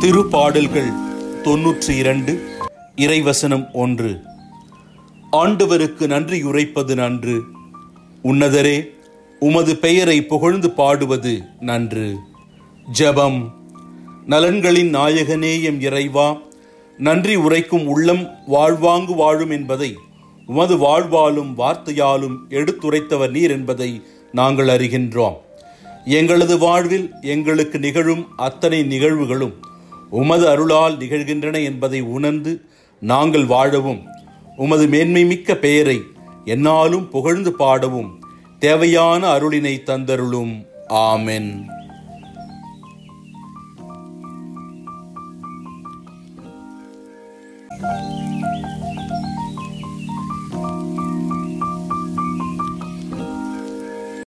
திருப்பாடல்கள் 92 இறைவசனம் 1. ஆண்டவருக்கு நன்றி உரைப்பது நன்று, உன்னதரே உமது பெயரை புகழ்ந்து பாடுவது நன்று. ஜெபம். நலன்களின் நாயகனே எம் இறைவா, நன்றி உரைக்கும் உள்ளம் வாழ்வாங்கு வாழும் என்பதை உமது வாழ்வாலும் வார்த்தையாலும் எடுத்துரைத்தவர் நீர் என்பதை நாங்கள் அறிகின்றோம். எங்களது வாழ்வில் எங்களுக்கு நிகழும் அத்தனை நிகழ்வுகளும் உமது அருளால் நிகழ்கின்றன என்பதை உணர்ந்து நாங்கள் வாழவும், உமது மேன்மை மிக்க பெயரை எந்நாளும் புகழ்ந்து பாடவும் தேவையான அருளினை தந்தருளும். ஆமென்.